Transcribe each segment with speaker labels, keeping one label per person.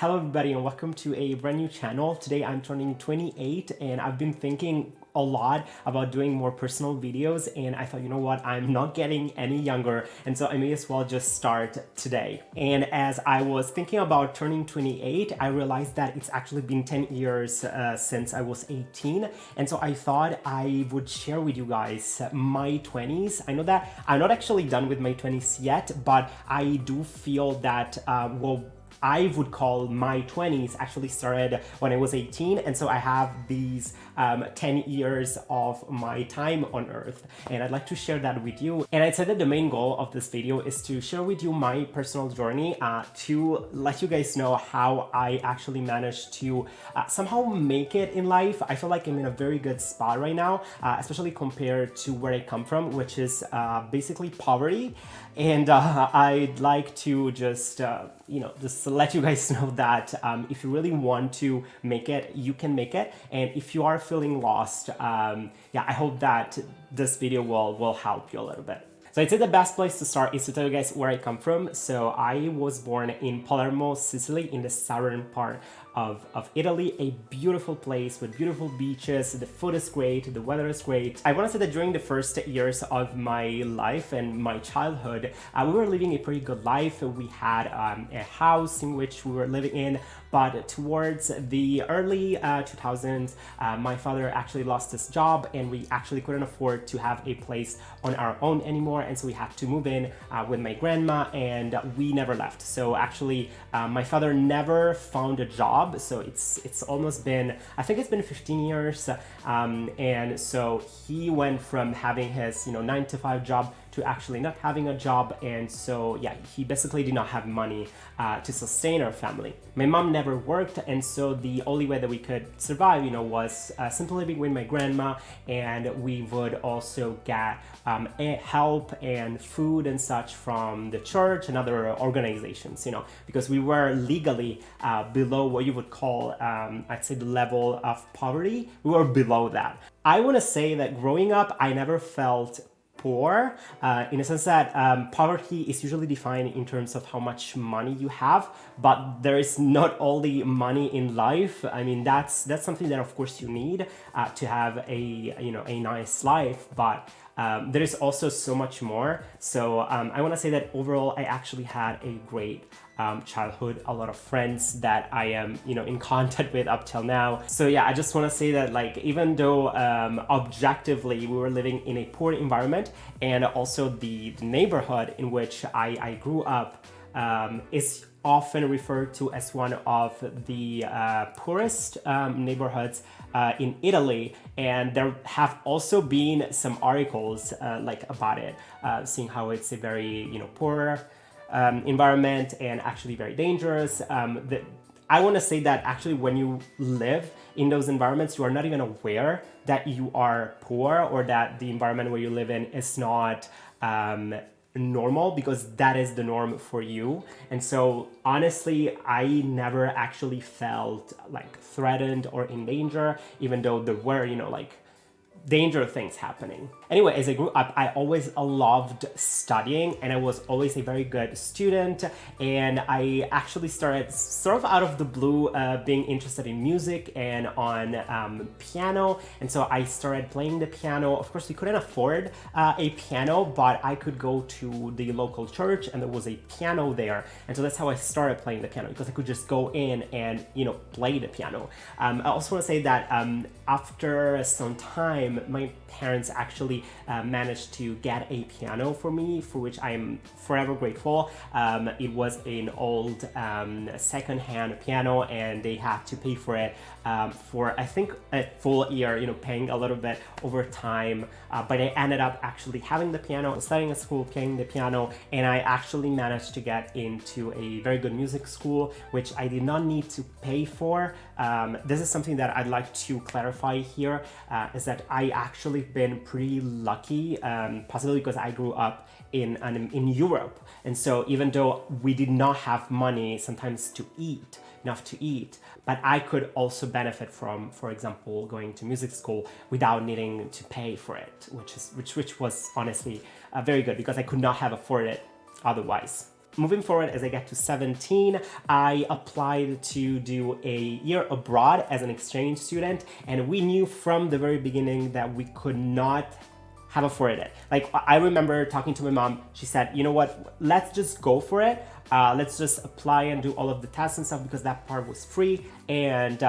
Speaker 1: Hello everybody and welcome to a brand new channel. Today I'm turning 28 and I've been thinking a lot about doing more personal videos, and I thought, you know what, I'm not getting any younger, and so I may as well just start today. And as I was thinking about turning 28, I realized that it's actually been 10 years since I was 18, and so I thought I would share with you guys my 20s. I know that I'm not actually done with my 20s yet, but I do feel that I would call my 20s actually started when I was 18, and so I have these 10 years of my time on Earth, and I'd like to share that with you. And I'd say that the main goal of this video is to share with you my personal journey, to let you guys know how I actually managed to somehow make it in life. I feel like I'm in a very good spot right now, especially compared to where I come from, which is basically poverty. And I'd like to just just let you guys know that if you really want to make it, you can make it. And if you are feeling lost, I hope that this video will help you a little bit. So I'd say the best place to start is to tell you guys where I come from. So I was born in Palermo, Sicily, in the southern part of Italy, a beautiful place with beautiful beaches. The food is great, the weather is great. I want to say that during the first years of my life and my childhood, we were living a pretty good life. We had a house in which we were living in, but towards the early 2000s, my father actually lost his job, and we actually couldn't afford to have a place on our own anymore, and so we had to move in with my grandma, and we never left. So actually, my father never found a job. So it's almost been, I think it's been 15 years, and so he went from having his 9-to-5 job to actually not having a job, and so he basically did not have money to sustain our family. My mom never worked, and so the only way that we could survive was simply living with my grandma, and we would also get help and food and such from the church and other organizations, because we were legally below what you would call I'd say the level of poverty. We were below that. I want to say that growing up, I never felt poor, in a sense that poverty is usually defined in terms of how much money you have, but there is not only money in life. I mean, that's something that of course you need to have a nice life, but there is also so much more. So I want to say that overall I actually had a great childhood, a lot of friends that I am in contact with up till now. So I just want to say that, like, even though objectively we were living in a poor environment, and also the neighborhood in which I grew up is often referred to as one of the poorest neighborhoods in Italy, and there have also been some articles about it, seeing how it's a very poor environment and actually very dangerous. I want to say that actually when you live in those environments, you are not even aware that you are poor, or that the environment where you live in is not normal, because that is the norm for you. And so honestly, I never actually felt like threatened or in danger, even though there were danger things happening. Anyway, as I grew up, I always loved studying, and I was always a very good student, and I actually started sort of out of the blue being interested in music and on piano, and so I started playing the piano. Of course, we couldn't afford a piano, but I could go to the local church and there was a piano there, and so that's how I started playing the piano, because I could just go in and play the piano. I also want to say that after some time, my parents actually managed to get a piano for me, for which I am forever grateful. It was an old second-hand piano, and they had to pay for it for I think a full year, paying a little bit over time. But I ended up actually having the piano, studying at school, playing the piano, and I actually managed to get into a very good music school, which I did not need to pay for. This is something that I'd like to clarify here, is that I actually been pretty lucky, possibly because I grew up in Europe, and so even though we did not have money sometimes to eat, enough to eat, but I could also benefit from, for example, going to music school without needing to pay for it, which was honestly very good, because I could not have afforded it otherwise. moving forward, as I get to 17, I applied to do a year abroad as an exchange student, and we knew from the very beginning that we could not have afforded it. Like, I remember talking to my mom, she said, you know what, let's just go for it. Let's just apply and do all of the tests and stuff, because that part was free. And,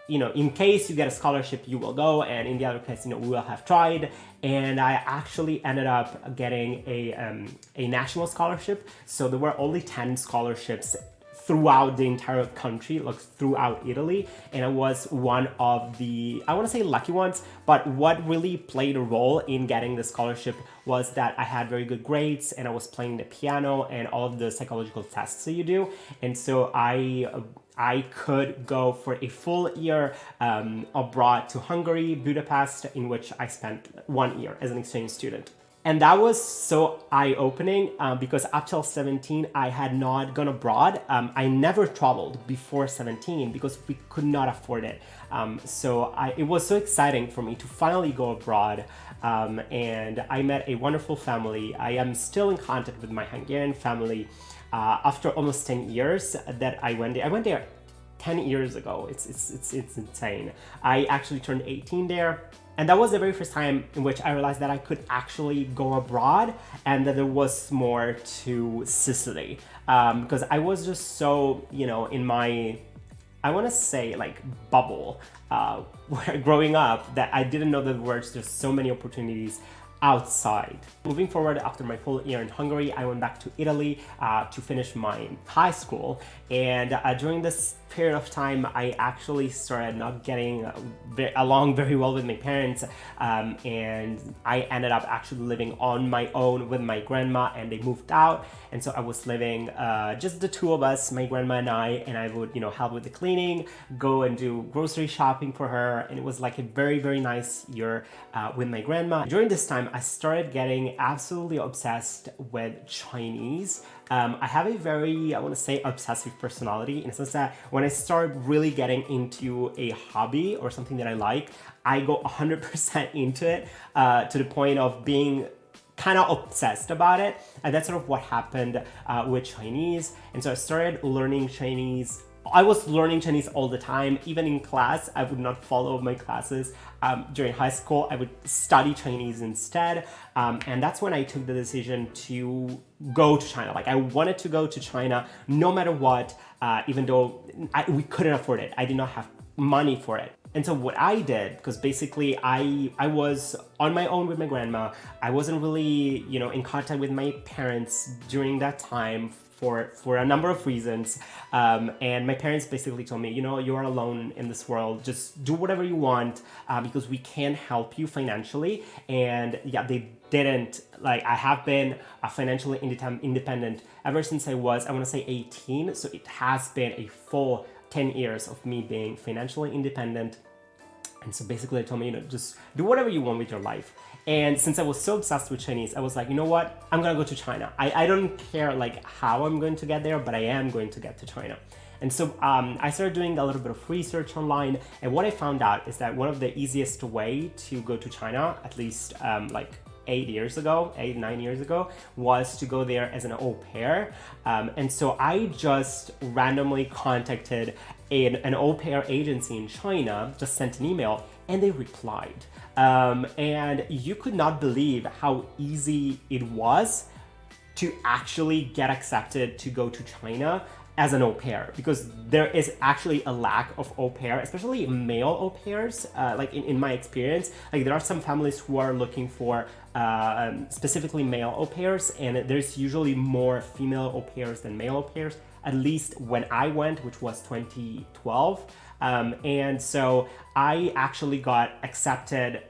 Speaker 1: you know, in case you get a scholarship, you will go. And in the other case, you know, we will have tried. And I actually ended up getting a national scholarship. So there were only 10 scholarships throughout the entire country, like throughout Italy, and I was one of the, I want to say lucky ones, but what really played a role in getting the scholarship was that I had very good grades and I was playing the piano and all of the psychological tests that you do, and so I could go for a full year abroad to Hungary, Budapest, in which I spent 1 year as an exchange student. And that was so eye-opening because up till 17, I had not gone abroad. I never traveled before 17 because we could not afford it. It was so exciting for me to finally go abroad. And I met a wonderful family. I am still in contact with my Hungarian family after almost 10 years that I went there. I went there 10 years ago. It's insane. I actually turned 18 there. And that was the very first time in which I realized that I could actually go abroad and that there was more to Sicily. Because I was just so, you know, in my, I want to say like bubble growing up, that I didn't know that there were just so many opportunities outside. Moving forward, after my full year in Hungary, I went back to Italy to finish my high school. And during this period of time, I actually started not getting along very well with my parents. And I ended up actually living on my own with my grandma, and they moved out. And so I was living just the two of us, my grandma and I would, you know, help with the cleaning, go and do grocery shopping for her. And it was like a very, very nice year with my grandma. During this time, I started getting absolutely obsessed with Chinese. I have a very, I want to say, obsessive personality, in the sense that when I start really getting into a hobby or something that I like, I go 100% into it to the point of being kind of obsessed about it. And that's sort of what happened with Chinese. And so I started learning Chinese. I was learning Chinese all the time. Even in class, I would not follow my classes. During high school, I would study Chinese instead. And that's when I took the decision to go to China. Like, I wanted to go to China no matter what, even though we couldn't afford it. I did not have money for it. And so what I did, because basically I was on my own with my grandma, I wasn't really, you know, in contact with my parents during that time for a number of reasons. And my parents basically told me, you know, you are alone in this world, just do whatever you want because we can't help you financially. And yeah, they didn't. Like, I have been financially independent ever since I want to say 18. So it has been a full 10 years of me being financially independent. And so basically they told me, you know, just do whatever you want with your life. And since I was so obsessed with Chinese, I was like, you know what, I'm gonna go to China. I don't care like how I'm going to get there, but I am going to get to China. And so I started doing a little bit of research online. And what I found out is that one of the easiest way to go to China, at least like 9 years ago, was to go there as an au pair. And so I just randomly contacted an au pair agency in China, just sent an email, and they replied. And you could not believe how easy it was to actually get accepted to go to China as an au pair, because there is actually a lack of au pair, especially male au pairs. Like in my experience, like there are some families who are looking for specifically male au pairs, and there's usually more female au pairs than male au pairs, at least when I went, which was 2012. And so I actually got accepted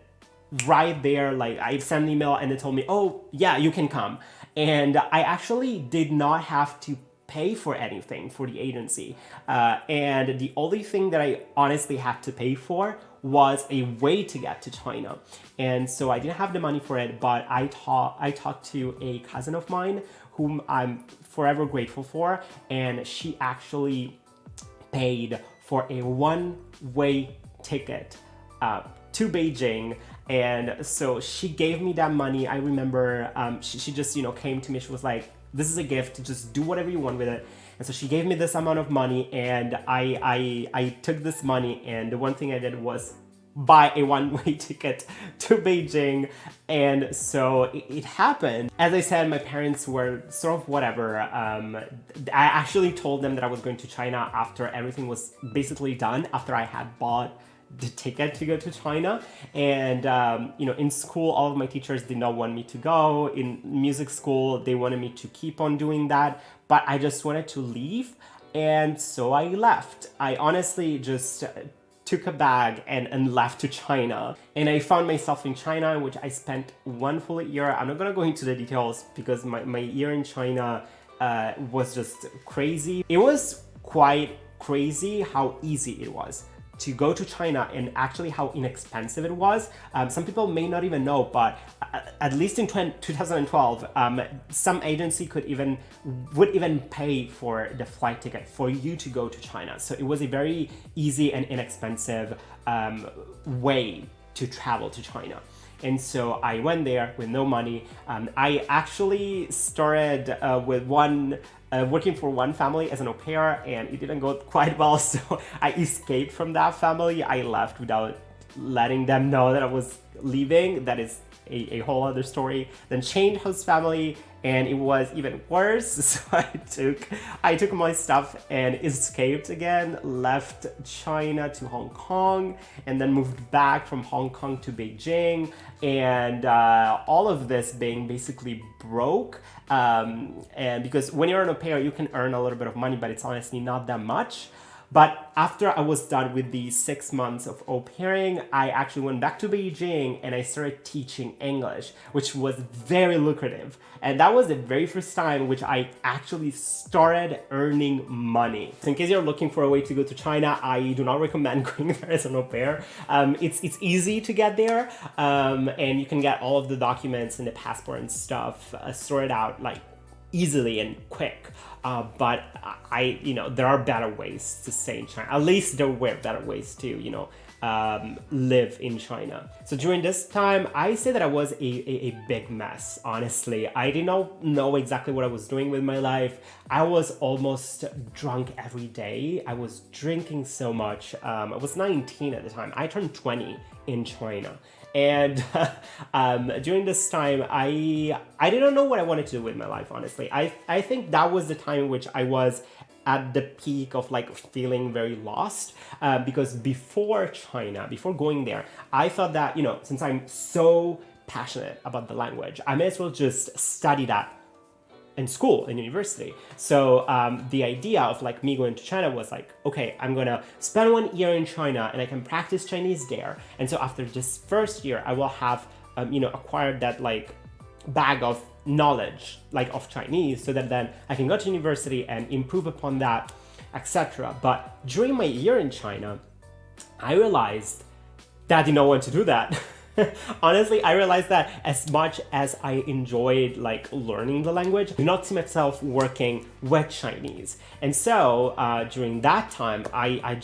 Speaker 1: right there. Like, I sent an email and they told me, oh yeah, you can come. And I actually did not have to pay for anything for the agency. And the only thing that I honestly had to pay for was a way to get to China. And so I didn't have the money for it, but I talked to a cousin of mine whom I'm forever grateful for. And she actually paid for a one-way ticket to Beijing. And so she gave me that money. I remember she just, you know, came to me. She was like, this is a gift, just do whatever you want with it. And so she gave me this amount of money, and I took this money, and the one thing I did was buy a one-way ticket to Beijing. And so it happened. As I said, my parents were sort of whatever. I actually told them that I was going to China after everything was basically done, after I had bought the ticket to go to China. And you know, in school, all of my teachers did not want me to go. In music school, they wanted me to keep on doing that, but I just wanted to leave. And so I left. I honestly just took a bag and left to China. And I found myself in China, in which I spent one full year. I'm not gonna go into the details because my year in China was just crazy. It was quite crazy how easy it was to go to China, and actually how inexpensive it was. Some people may not even know, but at least in 2012, some agency would even pay for the flight ticket for you to go to China. So it was a very easy and inexpensive way to travel to China. And so I went there with no money. I actually started with working for one family as an au pair, and it didn't go quite well. So I escaped from that family. I left without letting them know that I was leaving. That is a whole other story. Then changed host family, and it was even worse. So I took my stuff and escaped again, left China to Hong Kong, and then moved back from Hong Kong to Beijing. And all of this being basically broke. And because when you're an au pair, you can earn a little bit of money, but it's honestly not that much. But after I was done with the 6 months of au pairing, I actually went back to Beijing and I started teaching English, which was very lucrative. And that was the very first time which I actually started earning money. So in case you're looking for a way to go to China, I do not recommend going there as an au pair. It's easy to get there, and you can get all of the documents and the passport and stuff sorted out like easily and quick. But there are better ways to stay in China. At least there were better ways to, live in China. So during this time, I say that I was a big mess, honestly. I did not know exactly what I was doing with my life. I was almost drunk every day. I was drinking so much. I was 19 at the time. I turned 20 in China. And during this time, I didn't know what I wanted to do with my life, honestly. I think that was the time in which I was at the peak of like feeling very lost, because before China, before going there, I thought that, since I'm so passionate about the language, I may as well just study that in school, in university. So the idea of like me going to China was like, okay, I'm gonna spend 1 year in China and I can practice Chinese there. And so after this first year, I will have, acquired that like bag of knowledge, like of Chinese, so that then I can go to university and improve upon that, etc. But during my year in China, I realized that I did not want to do that. Honestly, I realized that as much as I enjoyed like learning the language, I did not see myself working with Chinese. And so during that time, I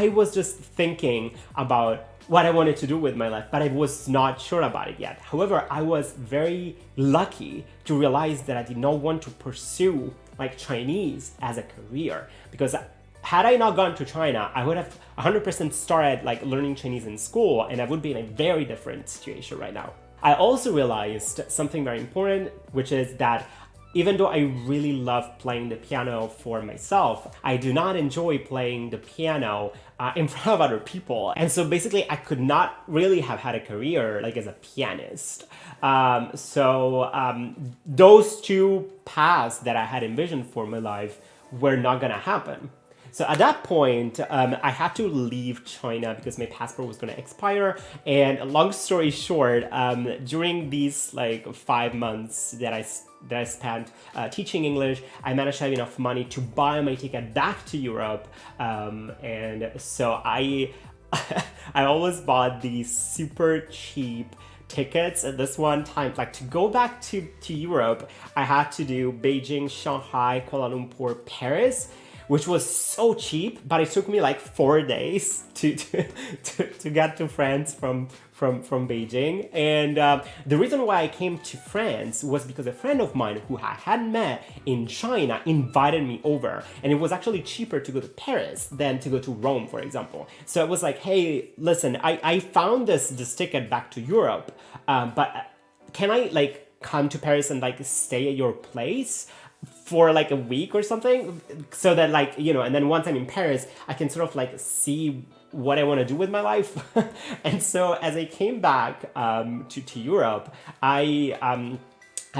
Speaker 1: was just thinking about what I wanted to do with my life, but I was not sure about it yet. However, I was very lucky to realize that I did not want to pursue like Chinese as a career, because had I not gone to China, I would have 100% started like learning Chinese in school, and I would be in a very different situation right now. I also realized something very important, which is that even though I really love playing the piano for myself, I do not enjoy playing the piano in front of other people. And so basically I could not really have had a career like as a pianist. Those two paths that I had envisioned for my life were not gonna happen. So at that point, I had to leave China because my passport was going to expire. And long story short, during these like 5 months that I spent teaching English, I managed to have enough money to buy my ticket back to Europe. And so I always bought these super cheap tickets at this one time. Like to go back to Europe, I had to do Beijing, Shanghai, Kuala Lumpur, Paris, which was so cheap, but it took me like 4 days to get to France from Beijing. And the reason why I came to France was because a friend of mine who I had met in China invited me over, and it was actually cheaper to go to Paris than to go to Rome, for example. So it was like, hey, listen, I found this ticket back to Europe, but can I like come to Paris and like stay at your place for like a week or something, so that like, you know, and then once I'm in Paris, I can sort of like see what I want to do with my life. And so as I came back to Europe, I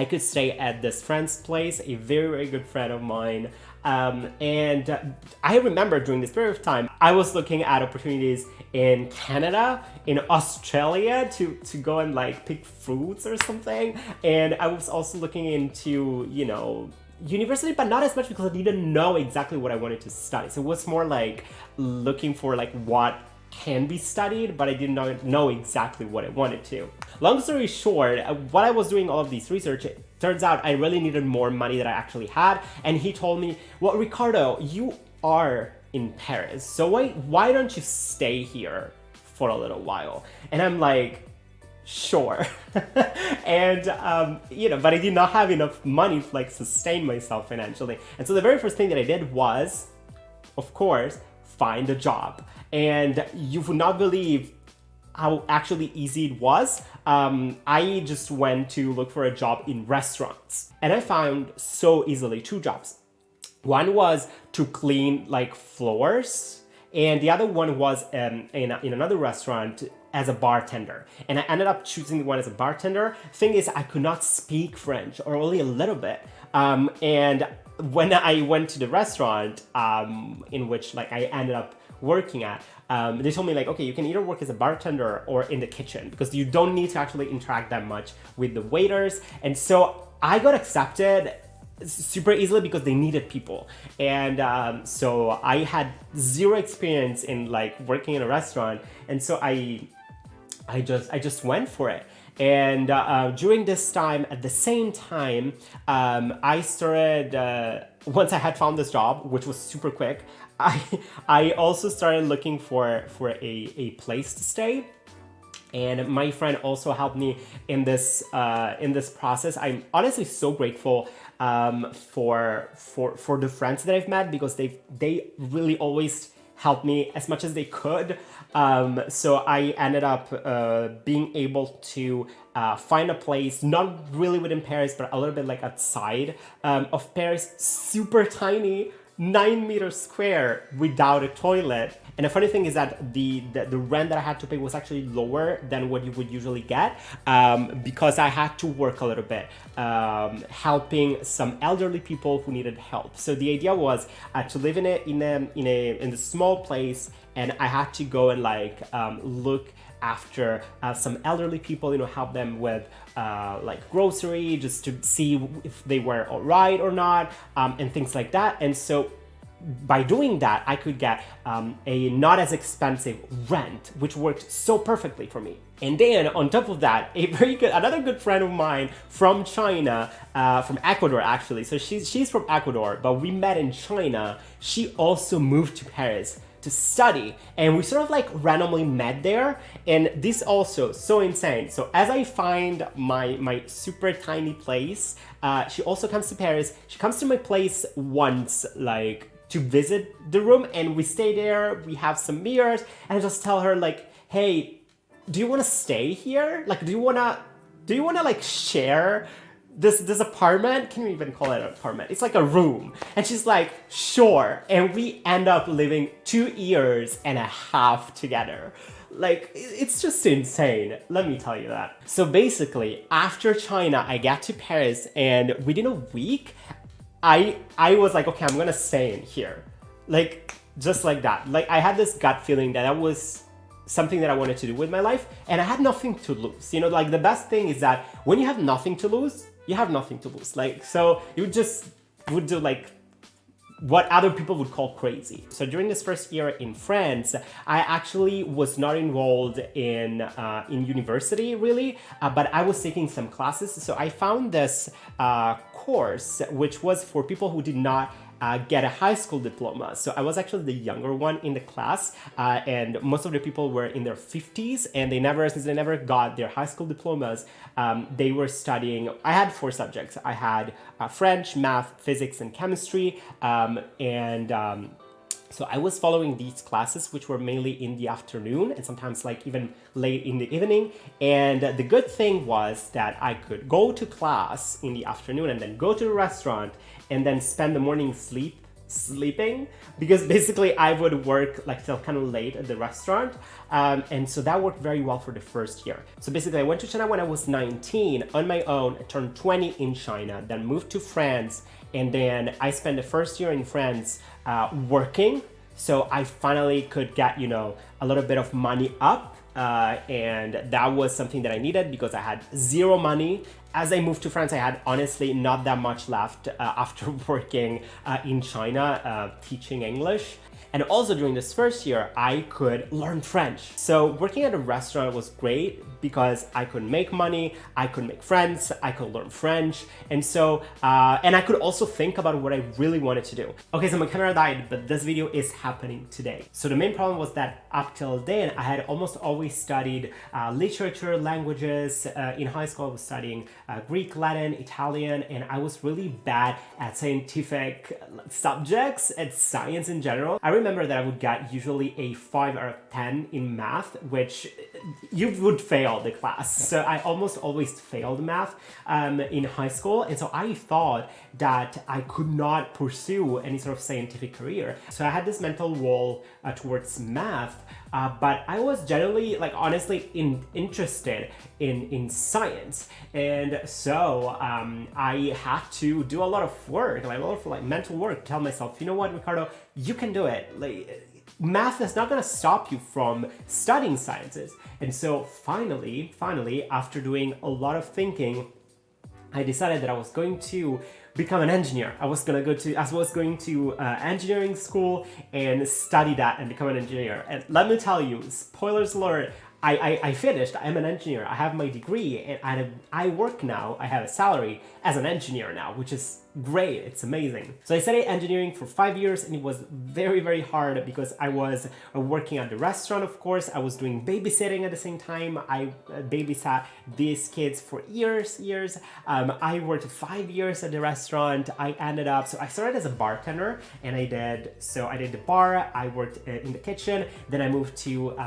Speaker 1: could stay at this friend's place, a very, very good friend of mine. And I remember during this period of time, I was looking at opportunities in Canada, in Australia to go and like pick fruits or something. And I was also looking into, you know, university, but not as much because I didn't know exactly what I wanted to study. So it was more like looking for like what can be studied, but I did not know exactly what I wanted to. Long story short, while I was doing all of this research, it turns out I really needed more money than I actually had. And he told me, well, Ricardo, you are in Paris, so why don't you stay here for a little while? And I'm like, sure. And you know, but I did not have enough money to like sustain myself financially. And so the very first thing that I did was, of course, find a job. And you would not believe how actually easy it was. I just went to look for a job in restaurants, and I found so easily 2 jobs. One was to clean like floors, and the other one was in another restaurant as a bartender. And I ended up choosing the one as a bartender. Thing is, I could not speak French, or only a little bit. And when I went to the restaurant in which like I ended up working at, they told me like, okay, you can either work as a bartender or in the kitchen, because you don't need to actually interact that much with the waiters. And so I got accepted super easily because they needed people. And so I had 0 experience in like working in a restaurant. And so I just went for it. And during this time, at the same time, I started, once I had found this job, which was super quick, I also started looking for a place to stay. And my friend also helped me in this process. I'm honestly so grateful for the friends that I've met, because they really always helped me as much as they could. So I ended up being able to find a place, not really within Paris, but a little bit like outside of Paris, super tiny, 9 meters square, without a toilet. And the funny thing is that the rent that I had to pay was actually lower than what you would usually get, because I had to work a little bit, helping some elderly people who needed help. So the idea was to live in a small place, and I had to go and like look after some elderly people, you know, help them with like grocery, just to see if they were all right or not, and things like that. And so by doing that, I could get a not as expensive rent, which worked so perfectly for me. And then on top of that, another good friend of mine from China, from Ecuador actually. So she's from Ecuador, but we met in China. She also moved to Paris to study, and we sort of like randomly met there. And this also so insane. So as I find my super tiny place, she also comes to Paris. She comes to my place once, like to visit the room, and we stay there, we have some beers, and I just tell her like, hey, do you want to stay here? Like, do you want to like share this apartment? Can you even call it an apartment? It's like a room. And she's like, sure. And we end up living 2.5 years together. Like, it's just insane. Let me tell you that. So basically, after China, I got to Paris, and within a week, I was like, okay, I'm gonna stay in here. Like, just like that. Like, I had this gut feeling that was something that I wanted to do with my life, and I had nothing to lose. You know, like the best thing is that when you have nothing to lose, you have nothing to lose. Like, so you just would do like what other people would call crazy. So during this first year in France, I actually was not enrolled in university really, but I was taking some classes. So I found this course, which was for people who did not get a high school diploma. So I was actually the younger one in the class, and most of the people were in their 50s, and since they never got their high school diplomas, they were studying. I had 4 subjects. I had French, math, physics, and chemistry, so I was following these classes, which were mainly in the afternoon and sometimes like even late in the evening. And the good thing was that I could go to class in the afternoon and then go to the restaurant and then spend the morning sleeping, because basically I would work like till kind of late at the restaurant, and so that worked very well for the first year. So basically I went to China when I was 19 on my own. I turned 20 in China, then moved to France, and then I spent the first year in France working, so I finally could get a little bit of money up, and that was something that I needed because I had zero money. As I moved to France, I had honestly not that much left after working in China teaching English. And also during this first year, I could learn French. So working at a restaurant was great because I could make money, I could make friends, I could learn French. And so, and I could also think about what I really wanted to do. Okay, so my camera died, but this video is happening today. So the main problem was that up till then, I had almost always studied literature, languages. In high school, I was studying Greek, Latin, Italian, and I was really bad at scientific subjects, at science in general. I remember that I would get usually a 5 out of 10 in math, which you would fail the class. So I almost always failed math in high school. And so I thought that I could not pursue any sort of scientific career. So I had this mental wall towards math, but I was generally, like, honestly interested in science. And so I had to do a lot of work, like a lot of mental work, tell myself, you know what, Ricardo, you can do it. Like, math is not gonna stop you from studying sciences. And so finally, after doing a lot of thinking, I decided that I was going to become an engineer. I was going to engineering school and study that and become an engineer. And let me tell you, spoilers alert, I finished. I'm an engineer. I have my degree, and I work now. I have a salary as an engineer now, which is great. It's amazing. So I studied engineering for 5 years, and it was very, very hard because I was working at the restaurant, of course. I was doing babysitting at the same time. I babysat these kids for years. I worked 5 years at the restaurant. So I started as a bartender, and I did the bar. I worked in the kitchen. Then I moved to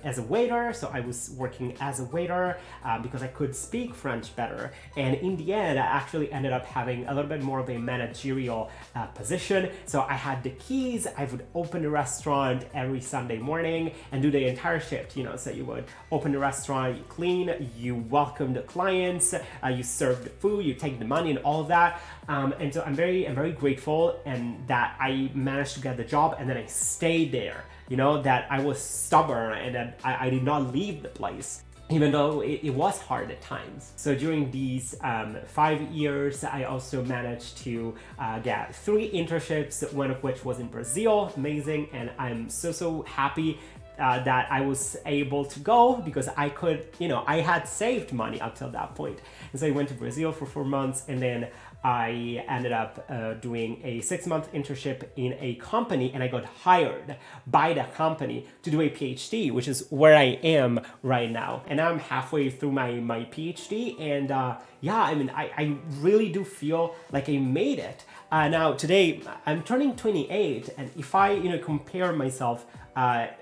Speaker 1: as a waiter. So I was working as a waiter because I could speak French better. And in the end, I actually ended up having a little bit more of a managerial position. So I had the keys. I would open the restaurant every Sunday morning and do the entire shift. So you would open the restaurant, you clean, you welcome the clients, you serve the food, you take the money, and all of that. And so I'm very grateful, and that I managed to get the job, and then I stayed there. That I was stubborn, and that I did not leave the place, even though it was hard at times. So during these 5 years, I also managed to get 3 internships, one of which was in Brazil, amazing, and I'm so happy that I was able to go because I could, I had saved money up till that point. And so I went to Brazil for 4 months, and then I ended up doing a 6-month internship in a company, and I got hired by that company to do a PhD, which is where I am right now. And I'm halfway through my PhD, and I really do feel like I made it. Now today I'm turning 28, and if I compare myself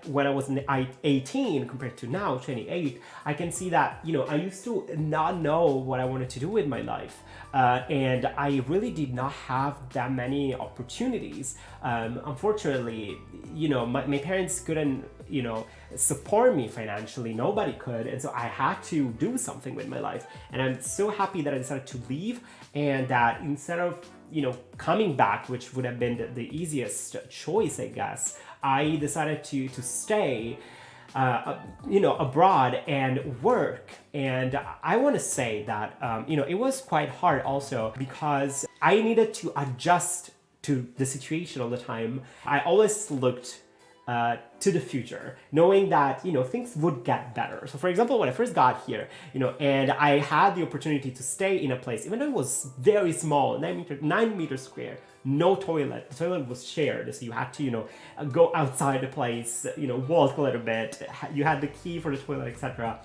Speaker 1: when I was 18 compared to now 28, I can see that I used to not know what I wanted to do with my life, and I really did not have that many opportunities. Unfortunately, my parents couldn't support me financially. Nobody could, and so I had to do something with my life. And I'm so happy that I decided to leave, and that instead of coming back, which would have been the easiest choice, I guess, I decided to stay abroad and work. And I want to say that it was quite hard also because I needed to adjust to the situation all the time. I always looked to the future, knowing that things would get better. So for example, when I first got here, and I had the opportunity to stay in a place, even though it was very small, 9 meters square, no toilet. The toilet was shared, so you had to, go outside the place, walk a little bit. You had the key for the toilet, etc.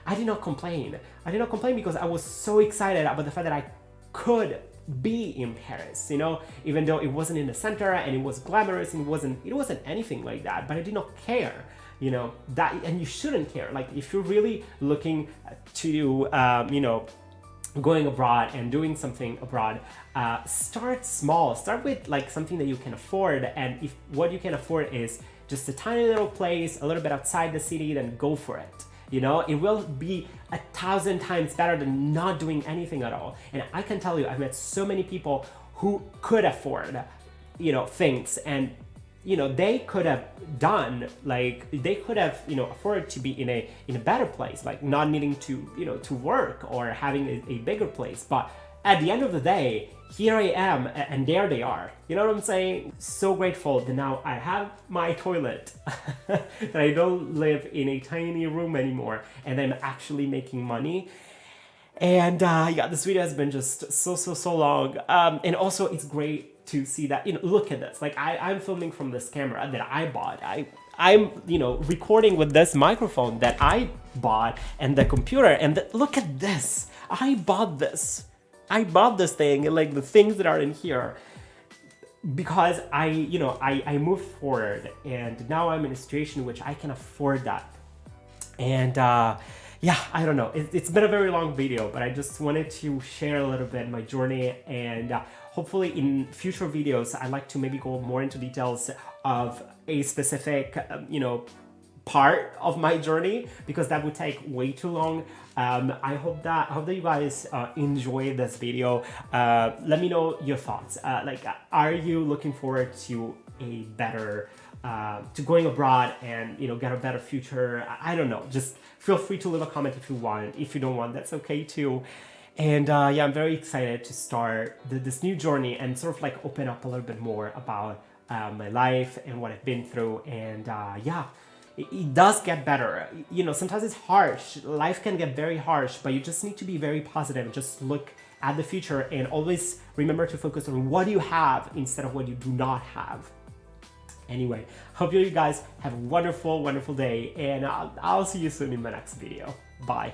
Speaker 1: I did not complain. I did not complain because I was so excited about the fact that I could be in Paris, even though it wasn't in the center and it was glamorous and it wasn't anything like that, but I did not care, that, and you shouldn't care. Like, if you're really looking to, going abroad and doing something abroad, start small. Start with like something that you can afford, and if what you can afford is just a tiny little place a little bit outside the city, then go for it. It will be 1,000 times better than not doing anything at all. And I can tell you, I've met so many people who could afford, things, and they could have done, like, they could have, afforded to be in a better place, like not needing to, to work or having a bigger place. But at the end of the day, here I am, and there they are. You know what I'm saying? So grateful that now I have my toilet, that I don't live in a tiny room anymore, and I'm actually making money. And yeah, this video has been just so long. And also, it's great to see that, look at this. Like, I'm filming from this camera that I bought. I'm recording with this microphone that I bought, and the computer, and look at this. I bought this thing, and like the things that are in here, because I moved forward, and now I'm in a situation in which I can afford that. And yeah, I don't know, it's been a very long video, but I just wanted to share a little bit my journey, and hopefully in future videos I'd like to maybe go more into details of a specific part of my journey, because that would take way too long. I hope that you guys enjoyed this video. Let me know your thoughts. Are you looking forward to a better, to going abroad and get a better future? I don't know. Just feel free to leave a comment if you want. If you don't want, that's okay too. And yeah, I'm very excited to start this new journey and sort of like open up a little bit more about my life and what I've been through. And yeah. It does get better. Sometimes it's harsh. Life can get very harsh, but you just need to be very positive. Just look at the future and always remember to focus on what you have instead of what you do not have. Anyway, hope you guys have a wonderful day, and I'll see you soon in my next video. Bye.